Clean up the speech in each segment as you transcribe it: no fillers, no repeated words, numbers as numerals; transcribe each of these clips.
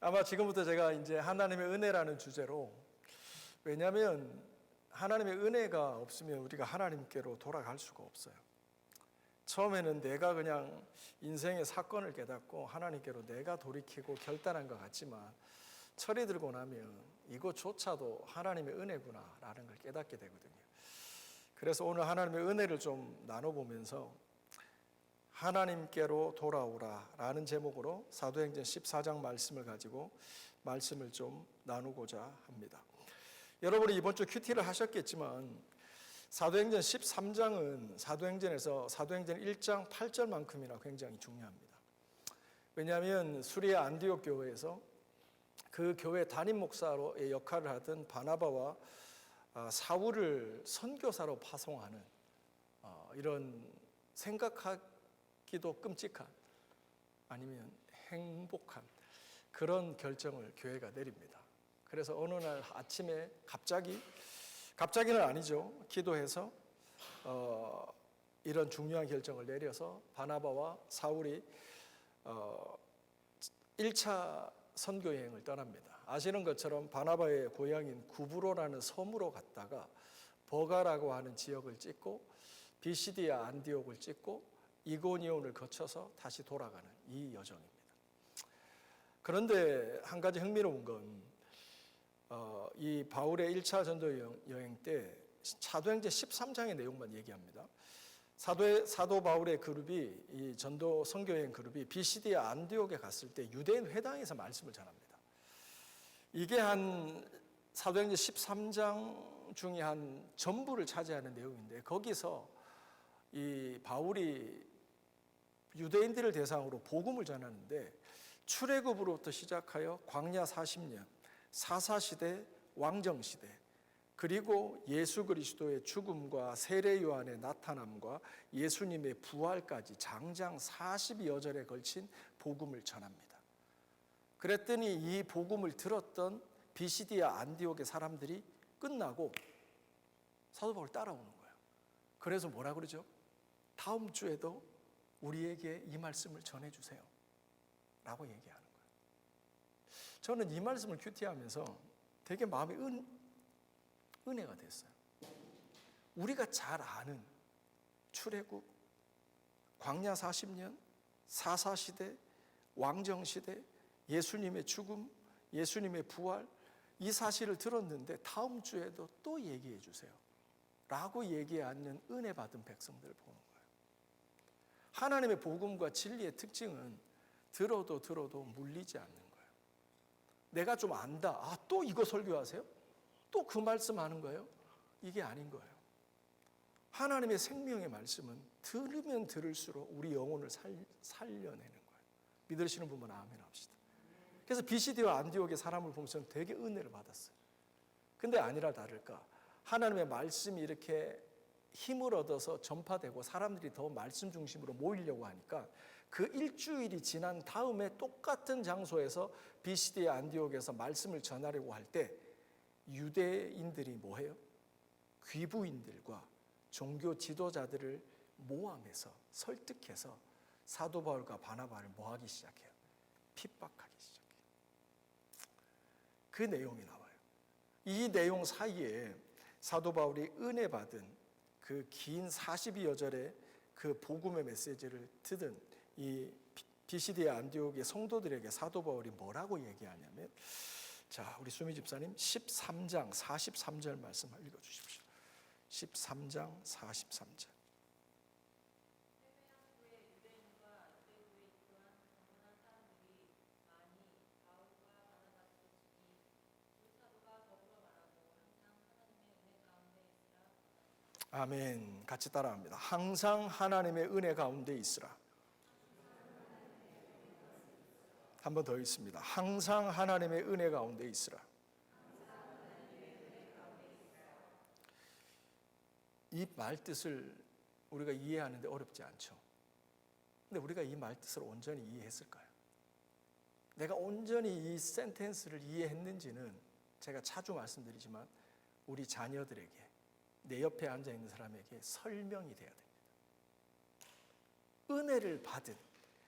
아마 지금부터 제가 이제 하나님의 은혜라는 주제로, 왜냐하면 하나님의 은혜가 없으면 우리가 하나님께로 돌아갈 수가 없어요. 처음에는 내가 그냥 인생의 사건을 깨닫고 하나님께로 내가 돌이키고 결단한 것 같지만 철이 들고 나면 이것조차도 하나님의 은혜구나라는 걸 깨닫게 되거든요. 그래서 오늘 하나님의 은혜를 좀 나눠보면서 하나님께로 돌아오라라는 제목으로 사도행전 14장 말씀을 가지고 말씀을 좀 나누고자 합니다. 여러분이 이번 주 큐티를 하셨겠지만 사도행전 13장은 사도행전에서 사도행전 1장 8절만큼이나 굉장히 중요합니다. 왜냐하면 수리아 안디옥 교회에서 그 교회 담임 목사로의 역할을 하던 바나바와 사울을 선교사로 파송하는 이런 생각하기도 끔찍한, 아니면 행복한 그런 결정을 교회가 내립니다. 그래서 어느 날 아침에 갑자기는 아니죠. 기도해서 이런 중요한 결정을 내려서 바나바와 사울이 1차 선교 여행을 떠납니다. 아시는 것처럼 바나바의 고향인 구브로라는 섬으로 갔다가 버가라고 하는 지역을 찍고 비시디아 안디옥을 찍고 이고니온을 거쳐서 다시 돌아가는 이 여정입니다. 그런데 한 가지 흥미로운 건 이 바울의 1차 전도 여행 때 사도행전 13장의 내용만 얘기합니다. 사도 바울의 그룹이, 이 전도 선교여행 그룹이 비시디아 안디옥에 갔을 때 유대인 회당에서 말씀을 전합니다. 이게 한 사도행전 13장 중에 한 전부를 차지하는 내용인데, 거기서 이 바울이 유대인들을 대상으로 복음을 전하는데 출애굽으로부터 시작하여 광야 40년, 사사시대, 왕정시대, 그리고 예수 그리스도의 죽음과 세례 요한의 나타남과 예수님의 부활까지 장장 40여 절에 걸친 복음을 전합니다. 그랬더니 이 복음을 들었던 비시디아 안디옥의 사람들이 끝나고 사도 바울 따라오는 거예요. 그래서 뭐라 그러죠? 다음 주에도 우리에게 이 말씀을 전해주세요 라고 얘기하는 거예요. 저는 이 말씀을 큐티하면서 되게 마음에 은혜가 됐어요. 우리가 잘 아는 출애굽, 광야 40년, 사사시대, 왕정시대, 예수님의 죽음, 예수님의 부활, 이 사실을 들었는데 다음 주에도 또 얘기해 주세요 라고 얘기하는 은혜 받은 백성들을 보는 거예요. 하나님의 복음과 진리의 특징은 들어도 물리지 않는 거예요. 내가 좀 안다. 또 이거 설교하세요? 또 그 말씀 하는 거예요? 이게 아닌 거예요. 하나님의 생명의 말씀은 들으면 들을수록 우리 영혼을 살려내는 거예요. 믿으시는 분만 아멘 합시다. 그래서 비시디와 안디옥의 사람을 보면서 되게 은혜를 받았어요. 근데 아니라 다를까, 하나님의 말씀이 이렇게 힘을 얻어서 전파되고 사람들이 더 말씀 중심으로 모이려고 하니까 그 일주일이 지난 다음에 똑같은 장소에서 비시디아 안디옥에서 말씀을 전하려고 할 때 유대인들이 뭐해요? 귀부인들과 종교 지도자들을 모함해서 설득해서 사도 바울과 바나바를 뭐하기 시작해요? 핍박하기 시작해요. 그 내용이 나와요. 이 내용 사이에 사도 바울이 은혜 받은 그 긴 42여 절의 그 복음의 메시지를 듣은 이 비시디아 안디옥의 성도들에게 사도 바울이 뭐라고 얘기하냐면, 자, 우리 수미 집사님 13장 43절 말씀 읽어주십시오. 13장 43절. 아멘. 같이 따라합니다. 항상 하나님의 은혜 가운데 있으라. 한 번 더 있습니다. 항상 하나님의 은혜 가운데 있으라. 이 말뜻을 우리가 이해하는데 어렵지 않죠. 근데 우리가 이 말뜻을 온전히 이해했을까요? 내가 온전히 이 센텐스를 이해했는지는 제가 자주 말씀드리지만 우리 자녀들에게, 내 옆에 앉아있는 사람에게 설명이 돼야 됩니다. 은혜를 받은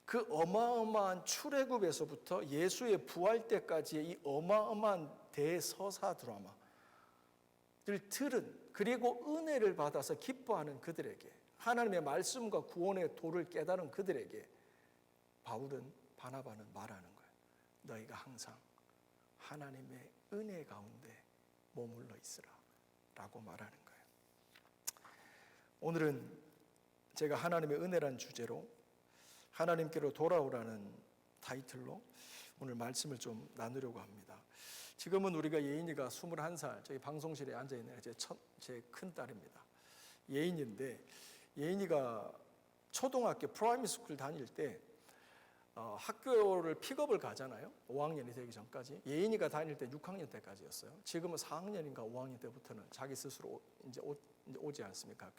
그 어마어마한 출애굽에서부터 예수의 부활 때까지의 이 어마어마한 대서사 드라마를 들은, 그리고 은혜를 받아서 기뻐하는 그들에게, 하나님의 말씀과 구원의 도를 깨달은 그들에게 바울은, 바나바는 말하는 거예요. 너희가 항상 하나님의 은혜 가운데 머물러 있으라 라고 말하는 거예요. 오늘은 제가 하나님의 은혜란 주제로 하나님께로 돌아오라는 타이틀로 오늘 말씀을 좀 나누려고 합니다. 지금은 우리가 예인이가 21살, 저희 방송실에 앉아있는 제 큰딸입니다. 예인인데, 예인이가 초등학교 프라이머리 스쿨 다닐 때 학교를 픽업을 가잖아요. 5학년이 되기 전까지. 예인이가 다닐 때 6학년 때까지였어요. 지금은 4학년인가 5학년 때부터는 자기 스스로 이제 오지 않습니까?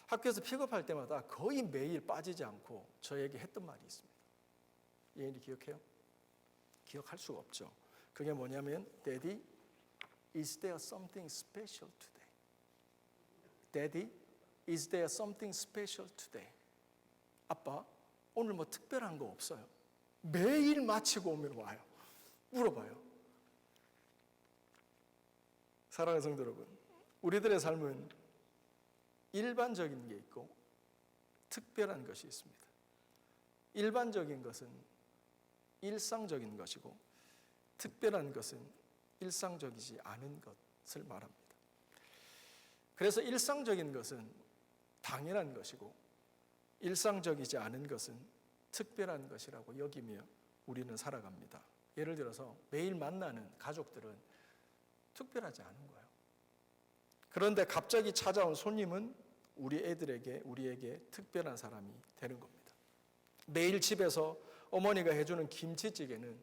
학교에서 픽업할 때마다 거의 매일 빠지지 않고 저에게 했던 말이 있습니다. 예인이 기억해요? 기억할 수가 없죠. 그게 뭐냐면, Daddy, is there something special today? Daddy, is there something special today? 아빠, 오늘 뭐 특별한 거 없어요? 매일 마치고 오면 와요. 물어봐요. 사랑하는 성도 여러분, 우리들의 삶은 일반적인 게 있고 특별한 것이 있습니다. 일반적인 것은 일상적인 것이고, 특별한 것은 일상적이지 않은 것을 말합니다. 그래서 일상적인 것은 당연한 것이고, 일상적이지 않은 것은 특별한 것이라고 여기며 우리는 살아갑니다. 예를 들어서 매일 만나는 가족들은 특별하지 않은 거예요. 그런데 갑자기 찾아온 손님은 우리에게 특별한 사람이 되는 겁니다. 매일 집에서 어머니가 해주는 김치찌개는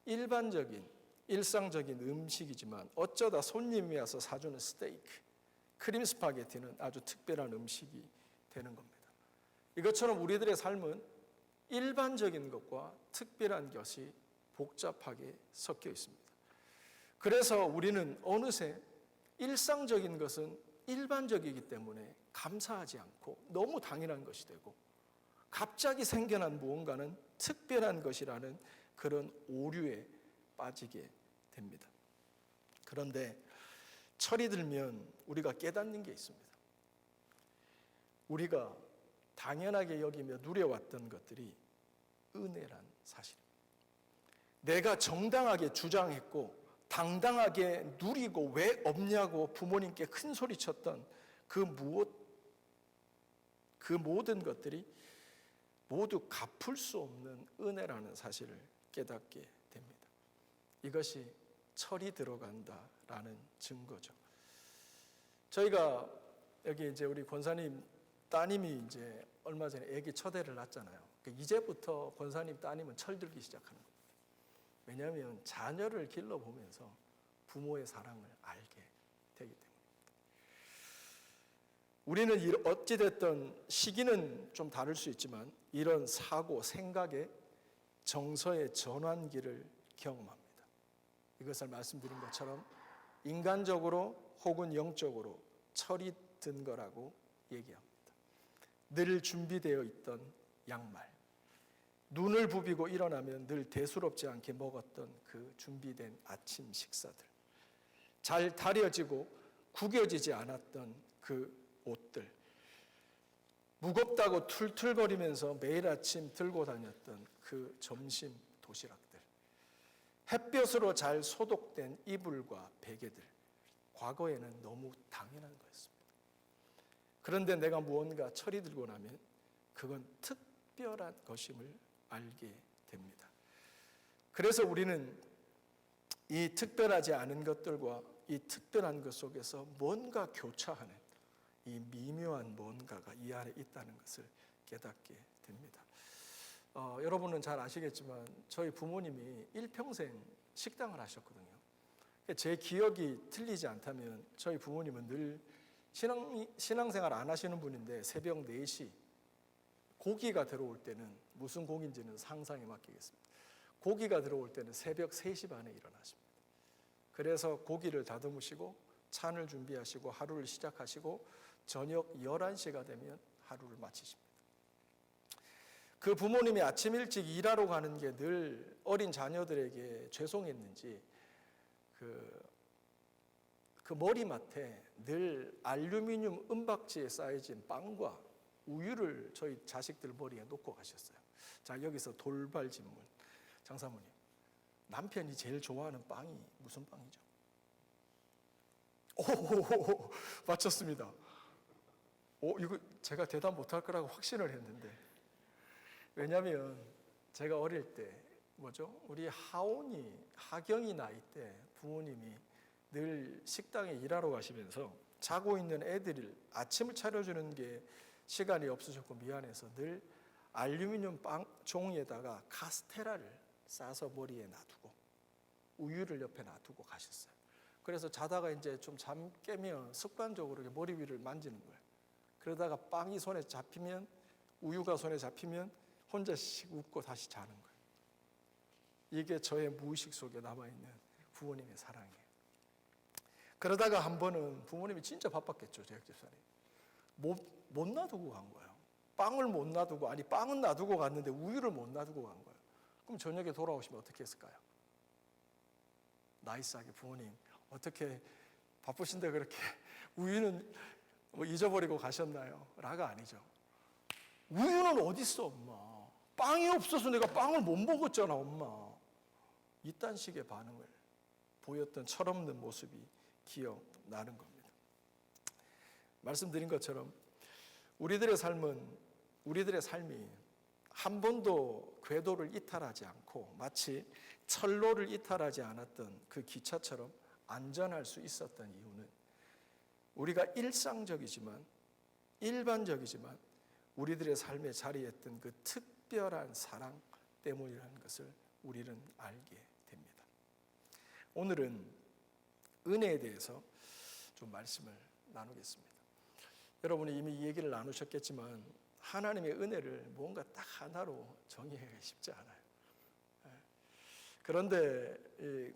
일반적인, 일상적인 음식이지만 어쩌다 손님이 와서 사주는 스테이크, 크림 스파게티는 아주 특별한 음식이 되는 겁니다. 이것처럼 우리들의 삶은 일반적인 것과 특별한 것이 복잡하게 섞여 있습니다. 그래서 우리는 어느새 일상적인 것은 일반적이기 때문에 감사하지 않고 너무 당연한 것이 되고, 갑자기 생겨난 무언가는 특별한 것이라는 그런 오류에 빠지게 됩니다. 그런데 철이 들면 우리가 깨닫는 게 있습니다. 우리가 당연하게 여기며 누려왔던 것들이 은혜란 사실입니다. 내가 정당하게 주장했고 당당하게 누리고 왜 없냐고 부모님께 큰 소리쳤던 그 모든 것들이 모두 갚을 수 없는 은혜라는 사실을 깨닫게 됩니다. 이것이 철이 들어간다라는 증거죠. 저희가 여기 이제 우리 권사님 따님이 이제 얼마 전에 아기 첫애를 낳았잖아요. 이제부터 권사님 따님은 철들기 시작하는 겁니다. 왜냐하면 자녀를 길러보면서 부모의 사랑을 알게 되기 때문입니다. 우리는 어찌됐든 시기는 좀 다를 수 있지만 이런 사고, 생각의 정서의 전환기를 경험합니다. 이것을 말씀드린 것처럼 인간적으로 혹은 영적으로 철이 든 거라고 얘기합니다. 늘 준비되어 있던 양말, 눈을 부비고 일어나면 늘 대수롭지 않게 먹었던 그 준비된 아침 식사들, 잘 다려지고 구겨지지 않았던 그 옷들, 무겁다고 툴툴거리면서 매일 아침 들고 다녔던 그 점심 도시락들, 햇볕으로 잘 소독된 이불과 베개들, 과거에는 너무 당연한 거였습니다. 그런데 내가 무언가 철이 들고 나면 그건 특별한 것임을 알게 됩니다. 그래서 우리는 이 특별하지 않은 것들과 이 특별한 것 속에서 뭔가 교차하는 이 미묘한 뭔가가 이 안에 있다는 것을 깨닫게 됩니다. 여러분은 잘 아시겠지만 저희 부모님이 일평생 식당을 하셨거든요. 제 기억이 틀리지 않다면 저희 부모님은 늘 신앙생활 안 하시는 분인데 새벽 4시 고기가 들어올 때는 무슨 고기인지는 상상에 맡기겠습니다. 고기가 들어올 때는 새벽 3시 반에 일어나십니다. 그래서 고기를 다듬으시고 찬을 준비하시고 하루를 시작하시고 저녁 11시가 되면 하루를 마치십니다. 그 부모님이 아침 일찍 일하러 가는 게 늘 어린 자녀들에게 죄송했는지 그 머리맡에 늘 알루미늄 은박지에 쌓여진 빵과 우유를 저희 자식들 머리에 놓고 가셨어요. 자, 여기서 돌발 질문. 장사모님, 남편이 제일 좋아하는 빵이 무슨 빵이죠? 오, 맞췄습니다. 이거 제가 대답 못할 거라고 확신을 했는데, 왜냐하면 제가 어릴 때 우리 하경이 나이 때 부모님이 늘 식당에 일하러 가시면서 자고 있는 애들을 아침을 차려주는 게 시간이 없으셨고 미안해서 늘 알루미늄 빵 종이에다가 카스테라를 싸서 머리에 놔두고 우유를 옆에 놔두고 가셨어요. 그래서 자다가 이제 좀 잠 깨면 습관적으로 머리 위를 만지는 거예요. 그러다가 빵이 손에 잡히면, 우유가 손에 잡히면 혼자씩 웃고 다시 자는 거예요. 이게 저의 무의식 속에 남아있는 부모님의 사랑이에요. 그러다가 한 번은 부모님이 진짜 바빴겠죠, 제 집사님. 못 놔두고 간 거예요. 빵을 못 놔두고, 아니 빵은 놔두고 갔는데 우유를 못 놔두고 간 거예요. 그럼 저녁에 돌아오시면 어떻게 했을까요? 나이스하게 부모님, 어떻게 바쁘신데 그렇게 우유는 잊어버리고 가셨나요? 라가 아니죠. 우유는 어디 있어, 엄마? 빵이 없어서 내가 빵을 못 먹었잖아, 엄마. 이딴 식의 반응을 보였던 철없는 모습이 기억나는 겁니다. 말씀드린 것처럼 우리들의 삶이 한 번도 궤도를 이탈하지 않고 마치 철로를 이탈하지 않았던 그 기차처럼 안전할 수 있었던 이유는 우리가 일상적이지만 일반적이지만 우리들의 삶에 자리했던 그 특별한 사랑 때문이라는 것을 우리는 알게 됩니다. 오늘은 은혜에 대해서 좀 말씀을 나누겠습니다. 여러분이 이미 이 얘기를 나누셨겠지만 하나님의 은혜를 뭔가 딱 하나로 정의하기가 쉽지 않아요. 그런데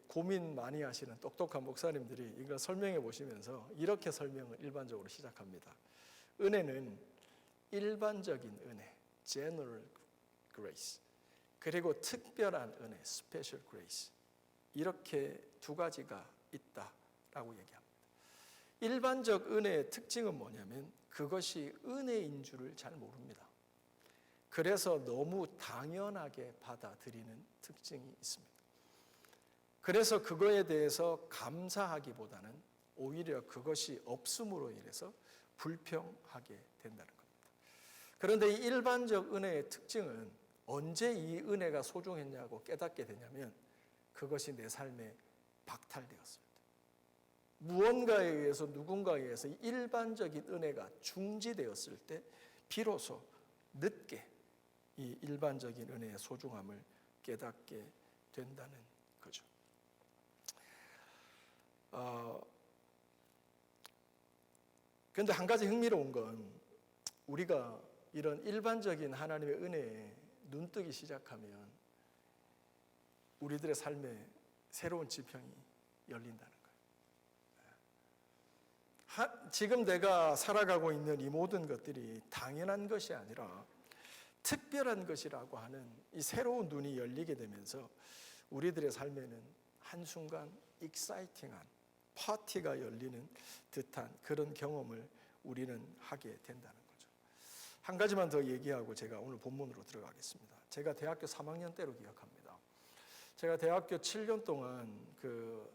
고민 많이 하시는 똑똑한 목사님들이 이걸 설명해 보시면서 이렇게 설명을 일반적으로 시작합니다. 은혜는 일반적인 은혜, general grace, 그리고 특별한 은혜, special grace, 이렇게 두 가지가 있다라고 얘기합니다. 일반적 은혜의 특징은 뭐냐면 그것이 은혜인 줄을 잘 모릅니다. 그래서 너무 당연하게 받아들이는 특징이 있습니다. 그래서 그거에 대해서 감사하기보다는 오히려 그것이 없음으로 인해서 불평하게 된다는 겁니다. 그런데 이 일반적 은혜의 특징은 언제 이 은혜가 소중했냐고 깨닫게 되냐면 그것이 내 삶에 박탈되었을 때, 무언가에 의해서 누군가에 의해서 일반적인 은혜가 중지되었을 때 비로소 늦게 이 일반적인 은혜의 소중함을 깨닫게 된다는 거죠. 그런데 한 가지 흥미로운 건 우리가 이런 일반적인 하나님의 은혜에 눈뜨기 시작하면 우리들의 삶에 새로운 지평이 열린다는 거예요. 지금 내가 살아가고 있는 이 모든 것들이 당연한 것이 아니라 특별한 것이라고 하는 이 새로운 눈이 열리게 되면서 우리들의 삶에는 한순간 익사이팅한 파티가 열리는 듯한 그런 경험을 우리는 하게 된다는 거죠. 한 가지만 더 얘기하고 제가 오늘 본문으로 들어가겠습니다. 제가 대학교 3학년 때로 기억합니다. 제가 대학교 7년 동안 그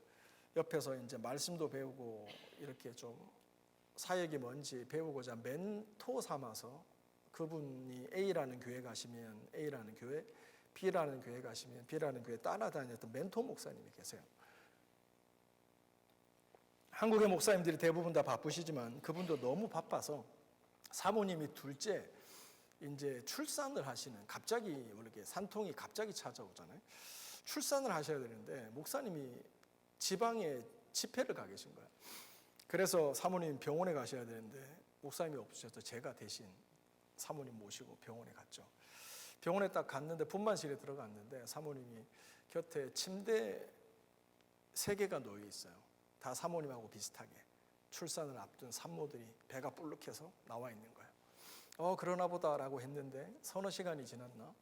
옆에서 이제 말씀도 배우고 이렇게 좀 사역이 뭔지 배우고자 멘토 삼아서 그분이 A라는 교회 가시면 A라는 교회, B라는 교회 가시면 B라는 교회 따라다녔던 멘토 목사님이 계세요. 한국의 목사님들이 대부분 다 바쁘시지만 그분도 너무 바빠서 사모님이 둘째 이제 출산을 하시는, 갑자기 이렇게 산통이 갑자기 찾아오잖아요. 출산을 하셔야 되는데 목사님이 지방에 집회를 가 계신 거예요. 그래서 사모님 병원에 가셔야 되는데 목사님이 없으셔서 제가 대신 사모님 모시고 병원에 갔죠. 병원에 딱 갔는데 분만실에 들어갔는데 사모님이 곁에 침대 3개가 놓여 있어요. 다 사모님하고 비슷하게 출산을 앞둔 산모들이 배가 불룩해서 나와 있는 거예요. 그러나 보다라고 했는데 서너 시간이 지났나?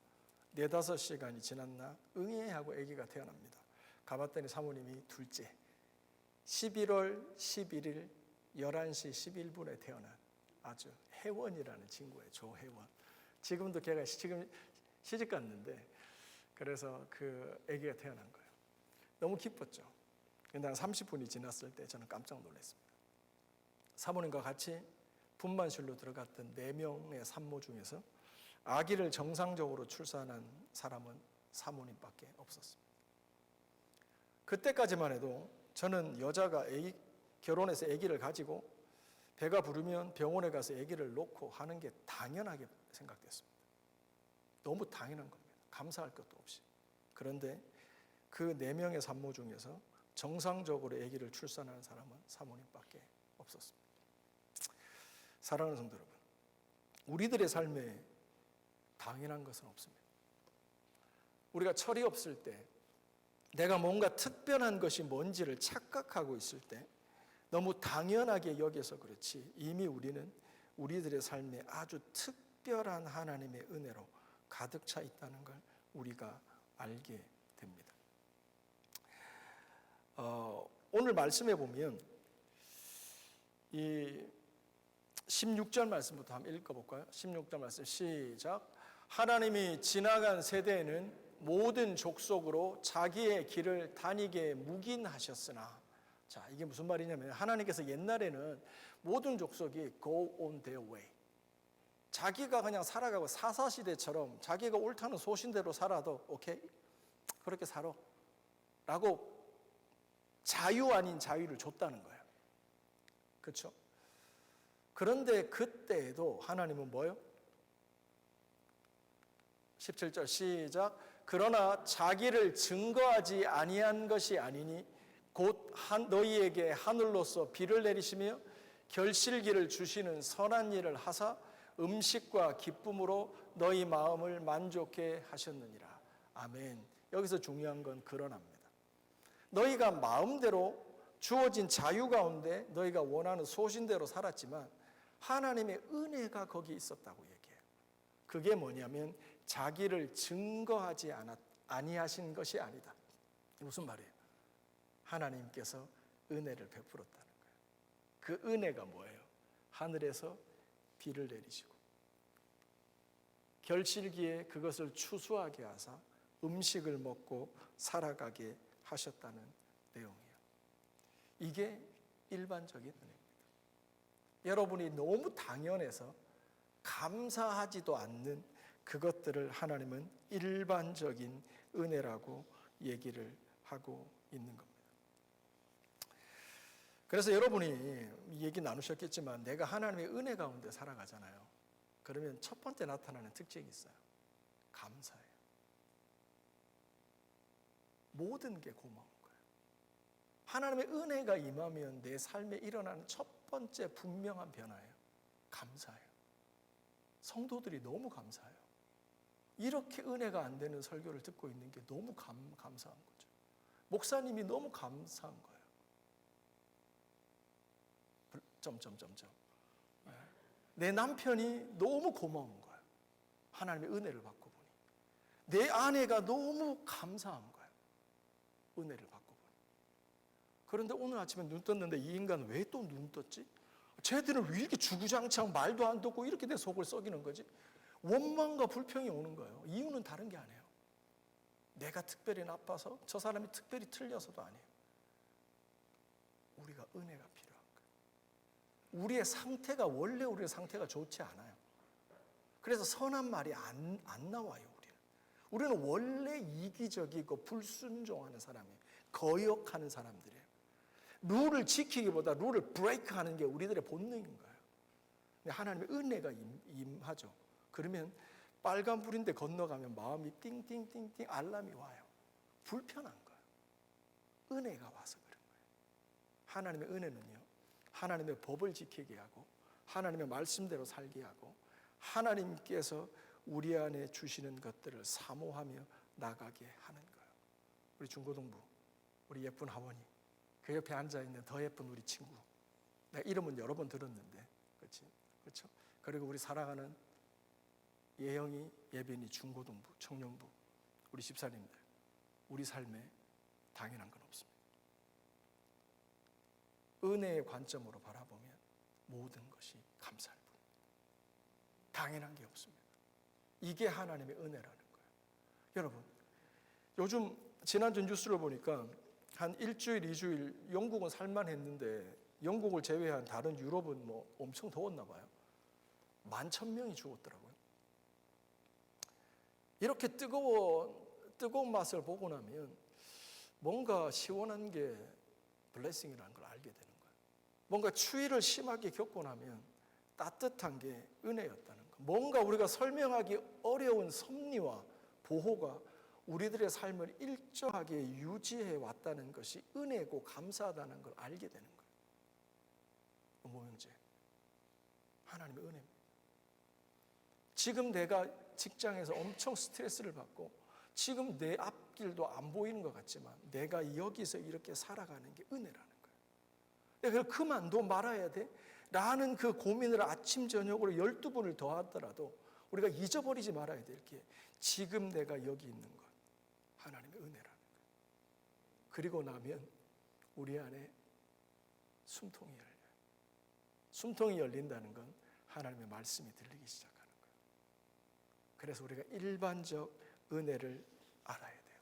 4-5시간이 지났나? 하고 아기가 태어납니다. 가봤더니 사모님이 둘째 11월 11일 11시 11분에 태어난 아주 혜원이라는 친구예요. 조혜원. 지금도 걔가 지금 시집 갔는데, 그래서 그 아기가 태어난 거예요. 너무 기뻤죠. 근데 한 30분이 지났을 때 저는 깜짝 놀랐습니다. 사모님과 같이 분만실로 들어갔던 4명의 산모 중에서 아기를 정상적으로 출산한 사람은 사모님밖에 없었습니다. 그때까지만 해도 저는 여자가 결혼해서 아기를 가지고 배가 부르면 병원에 가서 아기를 놓고 하는 게 당연하게 생각됐습니다. 너무 당연한 겁니다. 감사할 것도 없이. 그런데 그 4명의 산모 중에서 정상적으로 아기를 출산하는 사람은 사모님밖에 없었습니다. 사랑하는 성도 여러분, 우리들의 삶에 당연한 것은 없습니다. 우리가 철이 없을 때, 내가 뭔가 특별한 것이 뭔지를 착각하고 있을 때 너무 당연하게 여겨서 그렇지, 이미 우리는 우리들의 삶에 아주 특별한 하나님의 은혜로 가득 차 있다는 걸 우리가 알게 됩니다. 오늘 말씀해 보면 이 16절 말씀부터 한번 읽어볼까요? 16절 말씀 시작. 하나님이 지나간 세대에는 모든 족속으로 자기의 길을 다니게 묵인하셨으나, 자, 이게 무슨 말이냐면 하나님께서 옛날에는 모든 족속이 go on their way, 자기가 그냥 살아가고 사사시대처럼 자기가 옳다는 소신대로 살아도 오케이, 그렇게 살아 라고 자유 아닌 자유를 줬다는 거예요. 그렇죠? 그런데 그때에도 하나님은 뭐예요? 17절 시작. 그러나 자기를 증거하지 아니한 것이 아니니 곧 너희에게 하늘로서 비를 내리시며 결실기를 주시는 선한 일을 하사 음식과 기쁨으로 너희 마음을 만족해 하셨느니라. 아멘. 여기서 중요한 건 그러나입니다. 너희가 마음대로 주어진 자유 가운데 너희가 원하는 소신대로 살았지만 하나님의 은혜가 거기 있었다고 얘기해요. 그게 뭐냐면 자기를 증거하지 아니하신 것이 아니다. 무슨 말이에요? 하나님께서 은혜를 베풀었다는 거예요. 그 은혜가 뭐예요? 하늘에서 비를 내리시고 결실기에 그것을 추수하게 하사 음식을 먹고 살아가게 하셨다는 내용이에요. 이게 일반적인 은혜입니다. 여러분이 너무 당연해서 감사하지도 않는 그것들을 하나님은 일반적인 은혜라고 얘기를 하고 있는 겁니다. 그래서 여러분이 얘기 나누셨겠지만 내가 하나님의 은혜 가운데 살아가잖아요. 그러면 첫 번째 나타나는 특징이 있어요. 감사해요. 모든 게 고마운 거예요. 하나님의 은혜가 임하면 내 삶에 일어나는 첫 번째 분명한 변화예요. 감사해요. 성도들이 너무 감사해요. 이렇게 은혜가 안 되는 설교를 듣고 있는 게 너무 감사한 거죠. 목사님이 너무 감사한 거예요. 내 남편이 너무 고마운 거예요. 하나님의 은혜를 받고 보니. 내 아내가 너무 감사한 거예요. 은혜를 받고 보니. 그런데 오늘 아침에 눈 떴는데 이 인간은 왜 또 눈 떴지? 쟤들은 왜 이렇게 주구장창 말도 안 듣고 이렇게 내 속을 썩이는 거지? 원망과 불평이 오는 거예요. 이유는 다른 게 아니에요. 내가 특별히 나빠서, 저 사람이 특별히 틀려서도 아니에요. 우리가 은혜가 필요한 거예요. 우리의 상태가, 원래 우리의 상태가 좋지 않아요. 그래서 선한 말이 안 나와요. 우리는 원래 이기적이고 불순종하는 사람이에요. 거역하는 사람들이에요. 룰을 지키기보다 룰을 브레이크하는 게 우리들의 본능인 거예요. 근데 하나님의 은혜가 임하죠. 그러면 빨간불인데 건너가면 마음이 띵띵띵띵 알람이 와요. 불편한 거예요. 은혜가 와서 그런 거예요. 하나님의 은혜는요, 하나님의 법을 지키게 하고 하나님의 말씀대로 살게 하고 하나님께서 우리 안에 주시는 것들을 사모하며 나가게 하는 거예요. 우리 중고등부, 우리 예쁜 하원이, 그 옆에 앉아있는 더 예쁜 우리 친구, 내가 이름은 여러 번 들었는데, 그렇죠? 그리고 우리 사랑하는 예영이, 예빈이 중고등부, 청년부, 우리 집사님들, 우리 삶에 당연한 건 없습니다. 은혜의 관점으로 바라보면 모든 것이 감사할 뿐입니다. 당연한 게 없습니다. 이게 하나님의 은혜라는 거예요. 여러분, 요즘 지난주 뉴스를 보니까 한 일주일, 2주일 영국은 살만했는데 영국을 제외한 다른 유럽은 뭐 엄청 더웠나 봐요. 11,000명이 죽었더라고요. 이렇게 뜨거운 맛을 보고 나면 뭔가 시원한 게 블레싱이라는 걸 알게 되는 거예요. 뭔가 추위를 심하게 겪고 나면 따뜻한 게 은혜였다는 거. 뭔가 우리가 설명하기 어려운 섭리와 보호가 우리들의 삶을 일정하게 유지해 왔다는 것이 은혜고 감사하다는 걸 알게 되는 거예요. 모형제, 하나님의 은혜입니다. 지금 내가 직장에서 엄청 스트레스를 받고 지금 내 앞길도 안 보이는 것 같지만 내가 여기서 이렇게 살아가는 게 은혜라는 거예요. 내가 그만둬 말아야 돼? 라는 그 고민을 아침 저녁으로 12번을 더 하더라도 우리가 잊어버리지 말아야 될 게 지금 내가 여기 있는 것, 하나님의 은혜라는 거예요. 그리고 나면 우리 안에 숨통이 열려요. 숨통이 열린다는 건 하나님의 말씀이 들리기 시작하는 거예요. 그래서 우리가 일반적 은혜를 알아야 돼요.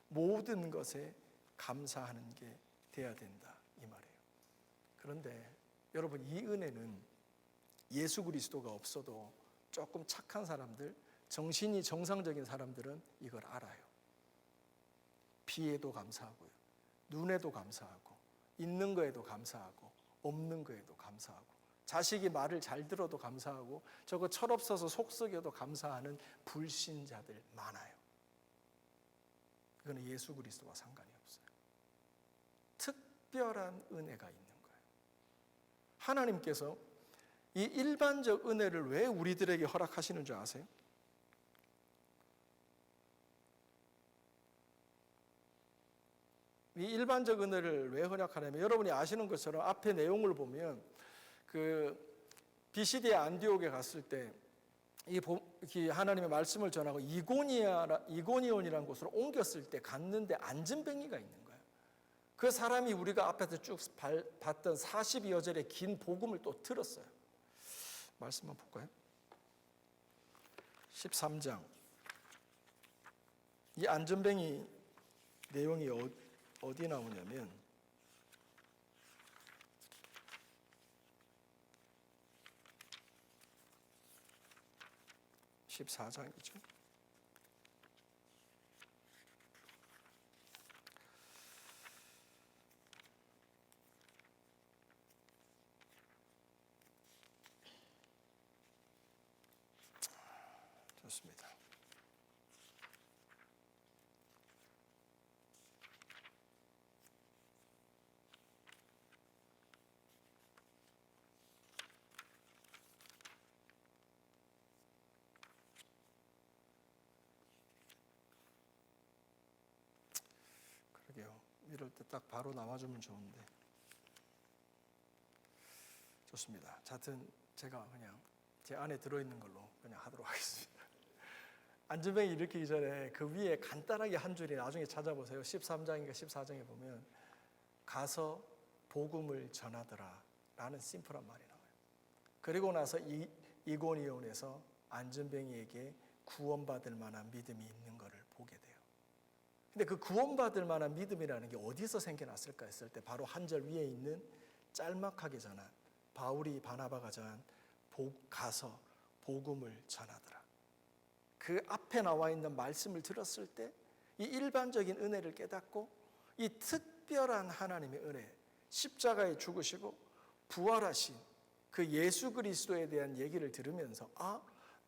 모든 것에 감사하는 게 돼야 된다 이 말이에요. 그런데 여러분, 이 은혜는 예수 그리스도가 없어도 조금 착한 사람들, 정신이 정상적인 사람들은 이걸 알아요. 비에도 감사하고요, 눈에도 감사하고, 있는 거에도 감사하고, 없는 거에도 감사하고, 자식이 말을 잘 들어도 감사하고, 저거 철없어서 속 썩여도 감사하는 불신자들 많아요. 이거는 예수 그리스도와 상관이 없어요. 특별한 은혜가 있는 거예요. 하나님께서 이 일반적 은혜를 왜 우리들에게 허락하시는 줄 아세요? 이 일반적 은혜를 왜 허락하냐면, 여러분이 아시는 것처럼 앞에 내용을 보면 그 비시디아 안디옥에 갔을 때 이 하나님의 말씀을 전하고 이고니온이라는 곳으로 옮겼을 때 갔는데 안진뱅이가 있는 거예요. 그 사람이 우리가 앞에서 쭉 봤던 40여 절의 긴 복음을 또 들었어요. 말씀만 볼까요? 13장. 이 안진뱅이 내용이 어디 나오냐면 14장이죠. 좋습니다. 그러게요. 이럴 때 딱 바로 나와주면 좋은데. 좋습니다. 하여튼 제가 그냥 제 안에 들어있는 걸로 그냥 하도록 하겠습니다. 안진뱅이 일으키기 전에 그 위에 간단하게 한 줄이 나중에 찾아보세요. 13장인가 14장에 보면 가서 복음을 전하더라 라는 심플한 말이 나와요. 그리고 나서 이고니온에서 안진뱅이에게 구원받을 만한 믿음이 있는 것을 보게 돼요. 근데 그 구원받을 만한 믿음이라는 게 어디서 생겨났을까 했을 때 바로 한 절 위에 있는 짤막하게 전한 바울이 바나바가 전한 가서 복음을 전하더라. 그 앞에 나와 있는 말씀을 들었을 때 이 일반적인 은혜를 깨닫고 이 특별한 하나님의 은혜, 십자가에 죽으시고 부활하신 그 예수 그리스도에 대한 얘기를 들으면서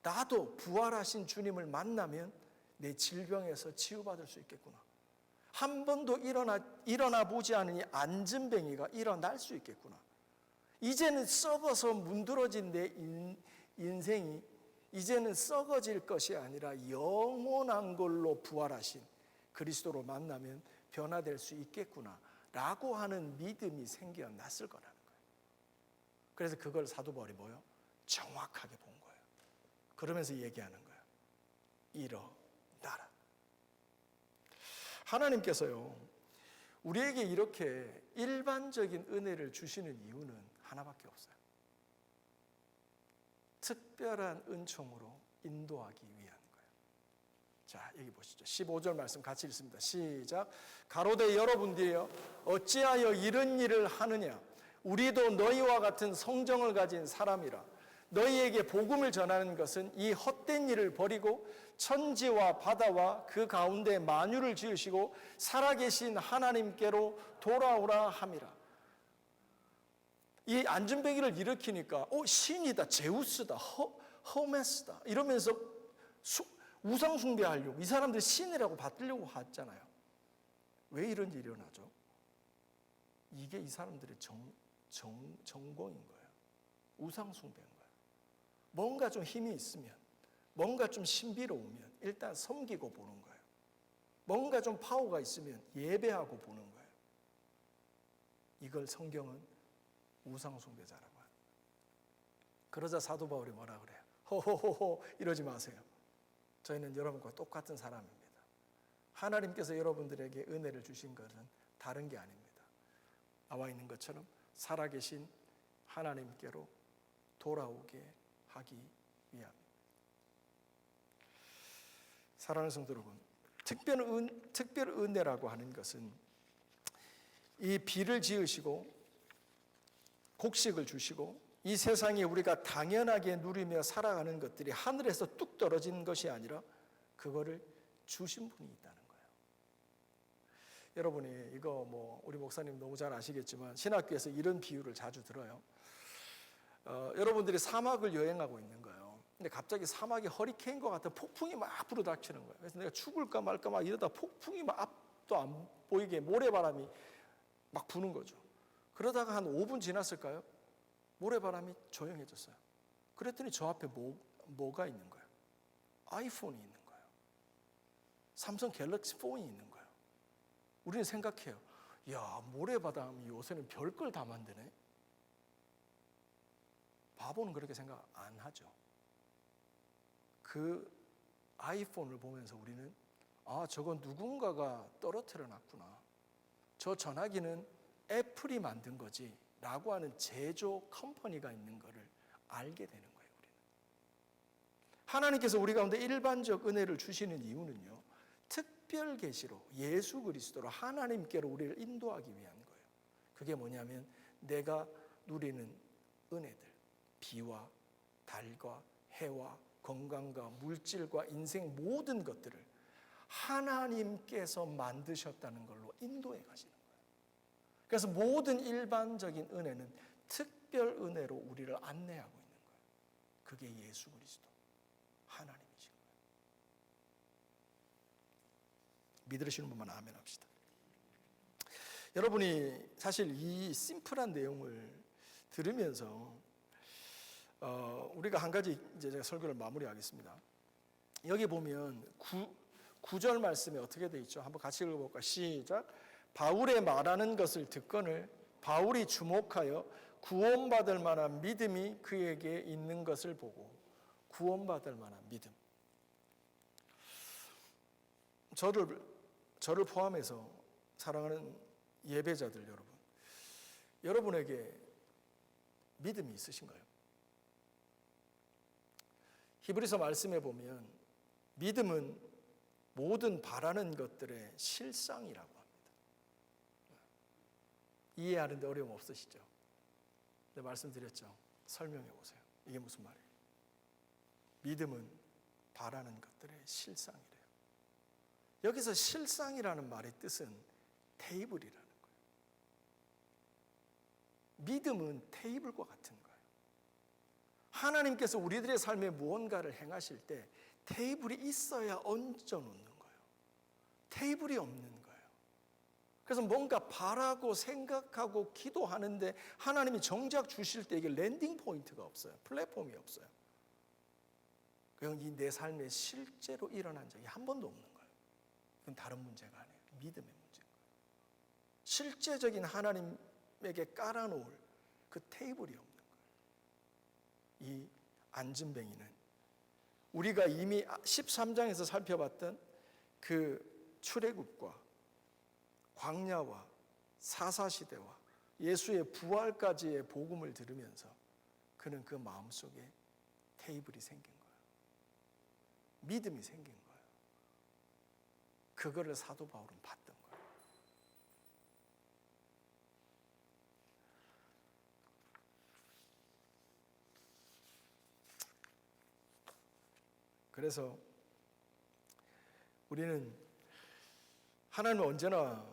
나도 부활하신 주님을 만나면 내 질병에서 치유받을 수 있겠구나. 한 번도 일어나 보지 않은 이 안진뱅이가 일어날 수 있겠구나. 이제는 썩어서 문드러진 내 인생이 이제는 썩어질 것이 아니라 영원한 걸로 부활하신 그리스도로 만나면 변화될 수 있겠구나 라고 하는 믿음이 생겨났을 거라는 거예요. 그래서 그걸 사도 바울이 정확하게 본 거예요. 그러면서 얘기하는 거예요. 일어나라. 하나님께서요, 우리에게 이렇게 일반적인 은혜를 주시는 이유는 하나밖에 없어요. 특별한 은총으로 인도하기 위한 거예요. 자, 여기 보시죠. 15절 말씀 같이 읽습니다. 시작. 가로되 여러분들이여 어찌하여 이런 일을 하느냐. 우리도 너희와 같은 성정을 가진 사람이라. 너희에게 복음을 전하는 것은 이 헛된 일을 버리고 천지와 바다와 그 가운데 만유를 지으시고 살아계신 하나님께로 돌아오라 함이라. 이 안전뱅이를 일으키니까 신이다, 제우스다, 허메스다 이러면서 우상 숭배하려고 이 사람들 신이라고 받으려고 하잖아요. 왜 이런 일이 일어나죠? 이게 이 사람들의 정공인 거예요. 우상 숭배인 거예요. 뭔가 좀 힘이 있으면, 뭔가 좀 신비로우면 일단 섬기고 보는 거예요. 뭔가 좀 파워가 있으면 예배하고 보는 거예요. 이걸 성경은 우상 숭배자라고 합니다. 그러자 사도 바울이 뭐라 그래요? 호호호호 이러지 마세요. 저희는 여러분과 똑같은 사람입니다. 하나님께서 여러분들에게 은혜를 주신 것은 다른 게 아닙니다. 나와 있는 것처럼 살아계신 하나님께로 돌아오게 하기 위함입니다. 사랑하는 성도 여러분, 특별 은혜라고 하는 것은 이 비를 지으시고 곡식을 주시고 이 세상에 우리가 당연하게 누리며 살아가는 것들이 하늘에서 뚝 떨어진 것이 아니라 그거를 주신 분이 있다는 거예요. 여러분이 이거 우리 목사님 너무 잘 아시겠지만 신학교에서 이런 비유를 자주 들어요. 여러분들이 사막을 여행하고 있는 거예요. 근데 갑자기 사막에 허리케인과 같은 폭풍이 막 불어닥치는 거예요. 그래서 내가 죽을까 말까 막 이러다 폭풍이 막 앞도 안 보이게 모래바람이 막 부는 거죠. 그러다가 한 5분 지났을까요? 모래바람이 조용해졌어요. 그랬더니 저 앞에 뭐가 있는 거예요? 아이폰이 있는 거예요. 삼성 갤럭시 폰이 있는 거예요. 우리는 생각해요. 야, 모래바람이 요새는 별걸 다 만드네. 바보는 그렇게 생각 안 하죠. 그 아이폰을 보면서 우리는 저건 누군가가 떨어뜨려 놨구나. 저 전화기는 애플이 만든 거지 라고 하는 제조 컴퍼니가 있는 것을 알게 되는 거예요. 우리는. 하나님께서 우리 가운데 일반적 은혜를 주시는 이유는요, 특별 계시로 예수 그리스도로 하나님께로 우리를 인도하기 위한 거예요. 그게 뭐냐면 내가 누리는 은혜들, 비와 달과 해와 건강과 물질과 인생 모든 것들을 하나님께서 만드셨다는 걸로 인도해 가시는 거예요. 그래서 모든 일반적인 은혜는 특별 은혜로 우리를 안내하고 있는 거예요. 그게 예수 그리스도 하나님이신 거예요. 믿으시는 분만 아멘 합시다. 여러분이 사실 이 심플한 내용을 들으면서 우리가 한 가지 이제 제가 설교를 마무리하겠습니다. 여기 보면 9절 말씀에 어떻게 되어 있죠? 한번 같이 읽어볼까요? 시작. 바울의 말하는 것을 듣거늘 바울이 주목하여 구원받을 만한 믿음이 그에게 있는 것을 보고. 구원받을 만한 믿음. 저를 포함해서 사랑하는 예배자들 여러분, 여러분에게 믿음이 있으신가요? 히브리서 말씀에 보면 믿음은 모든 바라는 것들의 실상이라고 합니다. 이해하는데 어려움 없으시죠? 네, 말씀드렸죠. 설명해 보세요. 이게 무슨 말이에요? 믿음은 바라는 것들의 실상이래요. 여기서 실상이라는 말의 뜻은 테이블이라는 거예요. 믿음은 테이블과 같은 거예요. 하나님께서 우리들의 삶에 무언가를 행하실 때 테이블이 있어야 얹어놓는 거예요. 테이블이 없는 거예요. 그래서 뭔가 바라고 생각하고 기도하는데 하나님이 정작 주실 때 이게 랜딩 포인트가 없어요. 플랫폼이 없어요. 그건 내 삶에 실제로 일어난 적이 한 번도 없는 거예요. 그건 다른 문제가 아니에요. 믿음의 문제인 거예요. 실제적인 하나님에게 깔아놓을 그 테이블이 없는 거예요. 이 안진뱅이는 우리가 이미 13장에서 살펴봤던 그 출애굽과 광야와 사사시대와 예수의 부활까지의 복음을 들으면서 그는 그 마음속에 테이블이 생긴 거예요. 믿음이 생긴 거예요. 그거를 사도 바울은 봤던 거예요. 그래서 우리는 하나님은 언제나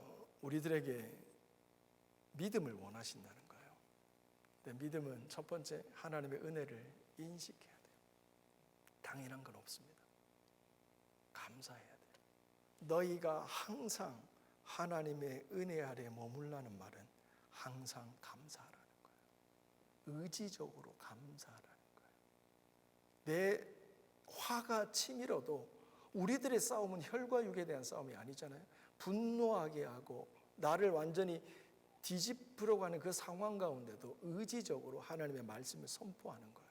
우리들에게 믿음을 원하신다는 거예요. 근데 믿음은 첫 번째 하나님의 은혜를 인식해야 돼요. 당연한 건 없습니다. 감사해야 돼요. 너희가 항상 하나님의 은혜 아래 머물라는 말은 항상 감사하라는 거예요. 의지적으로 감사하라는 거예요. 내 화가 치밀어도 우리들의 싸움은 혈과 육에 대한 싸움이 아니잖아요. 분노하게 하고 나를 완전히 뒤집으러 가는 그 상황 가운데도 의지적으로 하나님의 말씀을 선포하는 거예요.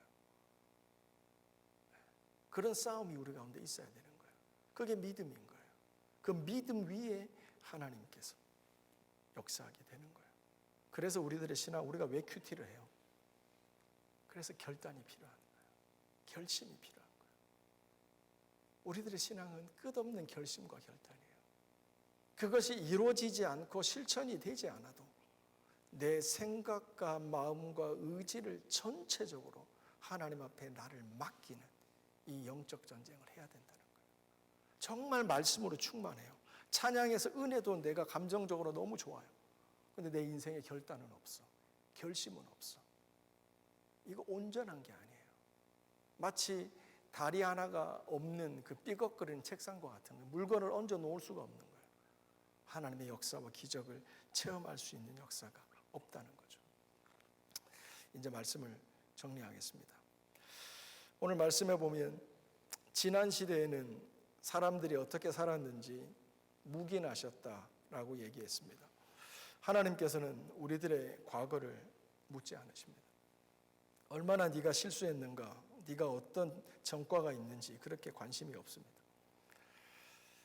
그런 싸움이 우리 가운데 있어야 되는 거예요. 그게 믿음인 거예요. 그 믿음 위에 하나님께서 역사하게 되는 거예요. 그래서 우리들의 신앙, 우리가 왜 큐티를 해요? 그래서 결단이 필요한 거예요. 결심이 필요한 거예요. 우리들의 신앙은 끝없는 결심과 결단이에요. 그것이 이루어지지 않고 실천이 되지 않아도 내 생각과 마음과 의지를 전체적으로 하나님 앞에 나를 맡기는 이 영적 전쟁을 해야 된다는 거예요. 정말 말씀으로 충만해요. 찬양에서 은혜도 내가 감정적으로 너무 좋아요. 근데 내 인생에 결단은 없어. 결심은 없어. 이거 온전한 게 아니에요. 마치 다리 하나가 없는 그 삐걱거리는 책상과 같은 거예요. 물건을 얹어 놓을 수가 없는 거예요. 하나님의 역사와 기적을 체험할 수 있는 역사가 없다는 거죠. 이제 말씀을 정리하겠습니다. 오늘 말씀에 보면 지난 시대에는 사람들이 어떻게 살았는지 묵인하셨다라고 얘기했습니다. 하나님께서는 우리들의 과거를 묻지 않으십니다. 얼마나 네가 실수했는가, 네가 어떤 전과가 있는지 그렇게 관심이 없습니다.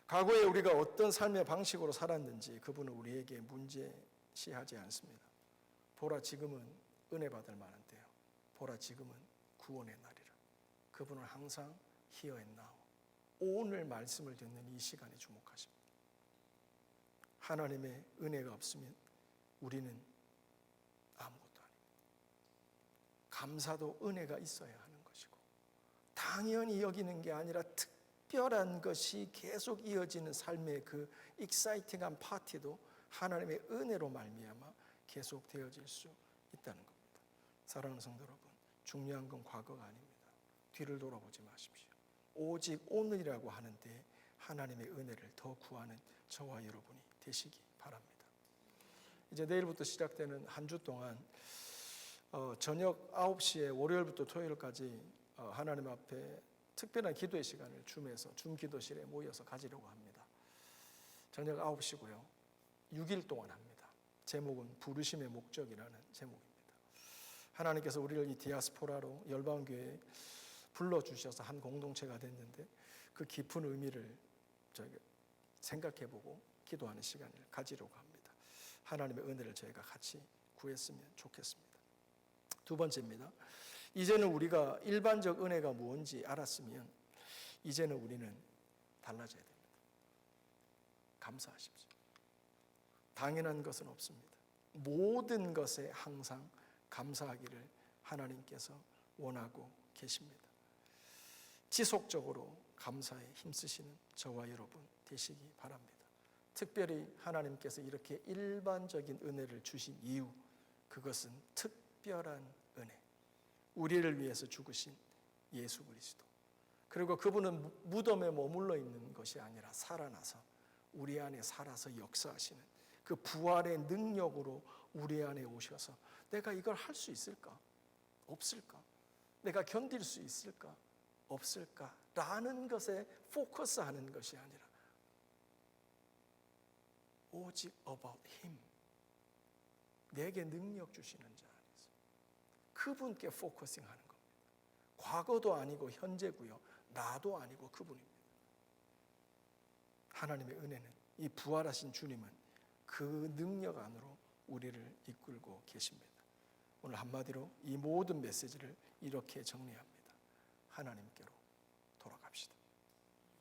과거에 우리가 어떤 삶의 방식으로 살았는지 그분은 우리에게 문제시하지 않습니다. 보라 지금은 은혜 받을 만한 때요. 보라 지금은 구원의 날이라. 그분은 항상 here and now. 오늘 말씀을 듣는 이 시간에 주목하십니다. 하나님의 은혜가 없으면 우리는 아무것도 아닙니다. 감사도 은혜가 있어야 하는 것이고 당연히 여기는 게 아니라 특별한 것이 계속 이어지는 삶의 그 익사이팅한 파티도 하나님의 은혜로 말미암아 계속 되어질 수 있다는 겁니다. 사랑하는 성도 여러분, 중요한 건 과거가 아닙니다. 뒤를 돌아보지 마십시오. 오직 오늘이라고 하는데 하나님의 은혜를 더 구하는 저와 여러분이 되시기 바랍니다. 이제 내일부터 시작되는 한 주 동안 저녁 9시에 월요일부터 토요일까지 하나님 앞에 특별한 기도의 시간을 줌 기도실에 모여서 가지려고 합니다. 저녁 9시고요. 6일 동안 합니다. 제목은 부르심의 목적이라는 제목입니다. 하나님께서 우리를 이 디아스포라로 열방교회에 불러주셔서 한 공동체가 됐는데 그 깊은 의미를 저희가 생각해보고 기도하는 시간을 가지려고 합니다. 하나님의 은혜를 저희가 같이 구했으면 좋겠습니다. 두 번째입니다. 이제는 우리가 일반적 은혜가 무엇인지 알았으면 이제는 우리는 달라져야 됩니다. 감사하십시오. 당연한 것은 없습니다. 모든 것에 항상 감사하기를 하나님께서 원하고 계십니다. 지속적으로 감사에 힘쓰시는 저와 여러분 되시기 바랍니다. 특별히 하나님께서 이렇게 일반적인 은혜를 주신 이유, 그것은 특별한 은혜, 우리를 위해서 죽으신 예수 그리스도, 그리고 그분은 무덤에 머물러 있는 것이 아니라 살아나서 우리 안에 살아서 역사하시는 그 부활의 능력으로 우리 안에 오셔서 내가 이걸 할 수 있을까? 없을까? 내가 견딜 수 있을까? 없을까? 라는 것에 포커스하는 것이 아니라 오직 about Him, 내게 능력 주시는 자 안에서 그분께 포커싱하는 겁니다. 과거도 아니고 현재고요. 나도 아니고 그분입니다. 하나님의 은혜는, 이 부활하신 주님은 그 능력 안으로 우리를 이끌고 계십니다. 오늘 한마디로 이 모든 메시지를 이렇게 정리합니다. 하나님께로 돌아갑시다.